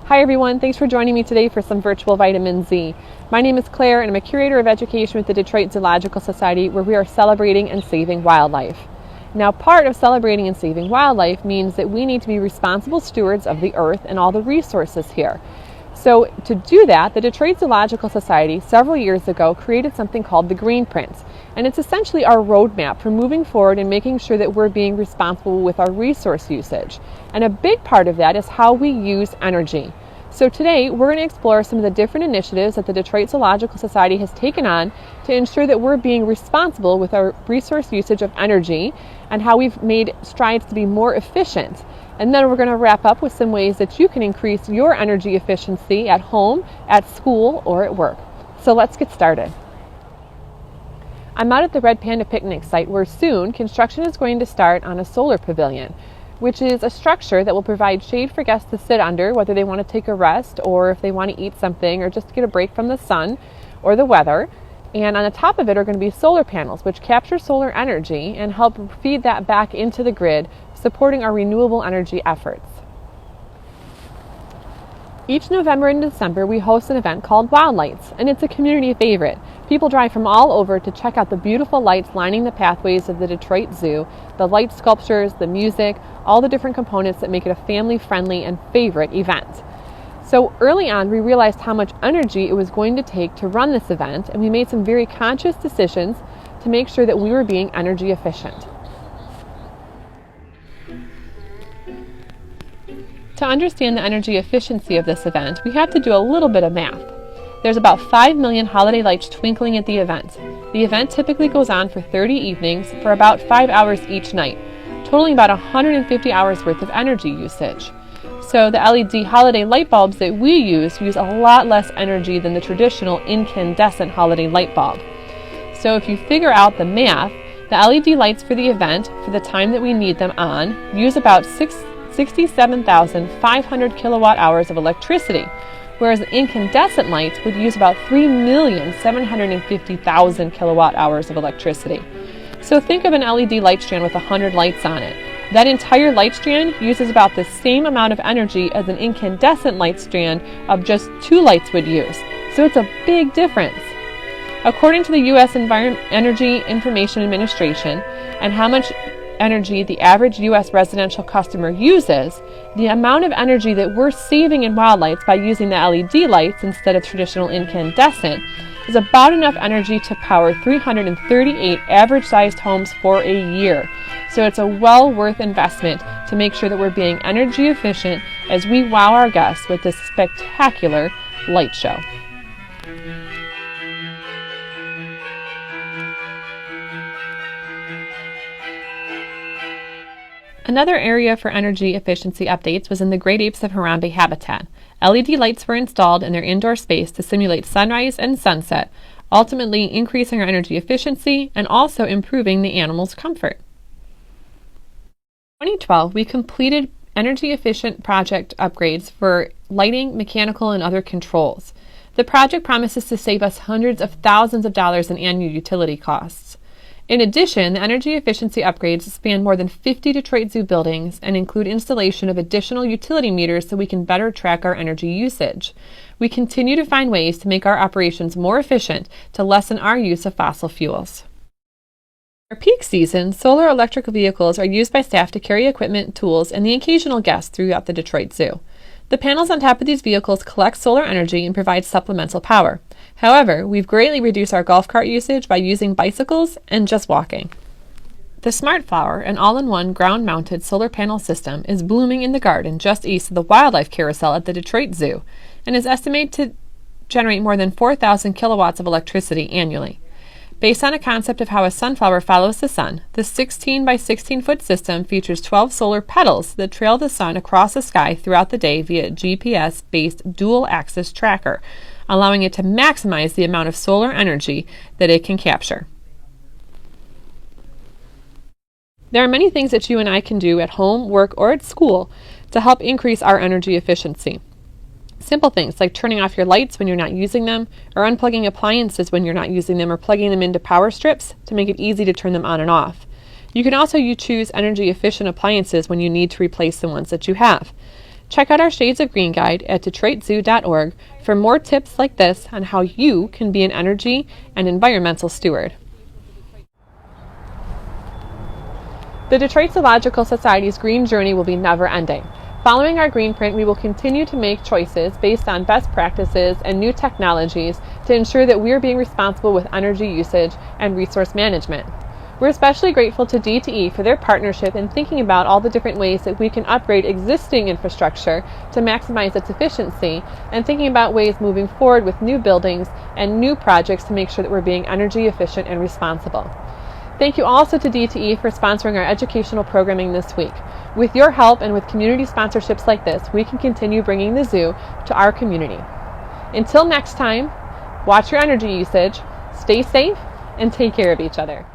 Hi everyone, thanks for joining me today for some virtual vitamin Z. My name is Claire and I'm a curator of education with the Detroit Zoological Society, where we are celebrating and saving wildlife. Now, part of celebrating and saving wildlife means that we need to be responsible stewards of the earth and all the resources here. So to do that, the Detroit Zoological Society several years ago created something called the Green Print. And it's essentially our roadmap for moving forward and making sure that we're being responsible with our resource usage. And a big part of that is how we use energy. So today we're going to explore some of the different initiatives that the Detroit Zoological Society has taken on to ensure that we're being responsible with our resource usage of energy and how we've made strides to be more efficient. And then we're going to wrap up with some ways that you can increase your energy efficiency at home, at school, or at work. So let's get started. I'm out at the Red Panda Picnic site where soon construction is going to start on a solar pavilion, which is a structure that will provide shade for guests to sit under, whether they want to take a rest or if they want to eat something or just get a break from the sun or the weather. And on the top of it are going to be solar panels, which capture solar energy and help feed that back into the grid, supporting our renewable energy efforts. Each November and December, we host an event called Wildlights, and it's a community favorite. People drive from all over to check out the beautiful lights lining the pathways of the Detroit Zoo, the light sculptures, the music, all the different components that make it a family-friendly and favorite event. So early on, we realized how much energy it was going to take to run this event, and we made some very conscious decisions to make sure that we were being energy efficient. To understand the energy efficiency of this event, we have to do a little bit of math. There's about 5 million holiday lights twinkling at the event. The event typically goes on for 30 evenings for about 5 hours each night, totaling about 150 hours worth of energy usage. So the LED holiday light bulbs that we use a lot less energy than the traditional incandescent holiday light bulb. So if you figure out the math, the LED lights for the event, for the time that we need them on, use about 67,500 kilowatt hours of electricity, whereas the incandescent lights would use about 3,750,000 kilowatt hours of electricity. So think of an LED light strand with 100 lights on it. That entire light strand uses about the same amount of energy as an incandescent light strand of just 2 lights would use. So it's a big difference. According to the U.S. Energy Information Administration and how much energy the average U.S. residential customer uses, the amount of energy that we're saving in Wildlights by using the LED lights instead of traditional incandescent is about enough energy to power 338 average-sized homes for a year. So it's a well worth investment to make sure that we're being energy efficient as we wow our guests with this spectacular light show. Another area for energy efficiency updates was in the great apes of Harambe habitat. LED lights were installed in their indoor space to simulate sunrise and sunset, ultimately increasing our energy efficiency and also improving the animals' comfort. In 2012, we completed energy efficient project upgrades for lighting, mechanical, and other controls. The project promises to save us hundreds of thousands of dollars in annual utility costs. In addition, the energy efficiency upgrades span more than 50 Detroit Zoo buildings and include installation of additional utility meters so we can better track our energy usage. We continue to find ways to make our operations more efficient to lessen our use of fossil fuels. For peak season, solar electric vehicles are used by staff to carry equipment, tools, and the occasional guest throughout the Detroit Zoo. The panels on top of these vehicles collect solar energy and provide supplemental power. However, we've greatly reduced our golf cart usage by using bicycles and just walking. The Smart Flower, an all-in-one ground-mounted solar panel system, is blooming in the garden just east of the wildlife carousel at the Detroit Zoo and is estimated to generate more than 4,000 kilowatts of electricity annually. Based on a concept of how a sunflower follows the sun, the 16 by 16 foot system features 12 solar petals that trail the sun across the sky throughout the day via a GPS-based dual-axis tracker, allowing it to maximize the amount of solar energy that it can capture. There are many things that you and I can do at home, work, or at school to help increase our energy efficiency. Simple things like turning off your lights when you're not using them, or unplugging appliances when you're not using them, or plugging them into power strips to make it easy to turn them on and off. You can also choose energy efficient appliances when you need to replace the ones that you have. Check out our Shades of Green guide at DetroitZoo.org for more tips like this on how you can be an energy and environmental steward. The Detroit Zoological Society's green journey will be never-ending. Following our green print, we will continue to make choices based on best practices and new technologies to ensure that we are being responsible with energy usage and resource management. We're especially grateful to DTE for their partnership in thinking about all the different ways that we can upgrade existing infrastructure to maximize its efficiency, and thinking about ways moving forward with new buildings and new projects to make sure that we're being energy efficient and responsible. Thank you also to DTE for sponsoring our educational programming this week. With your help and with community sponsorships like this, we can continue bringing the zoo to our community. Until next time, watch your energy usage, stay safe, and take care of each other.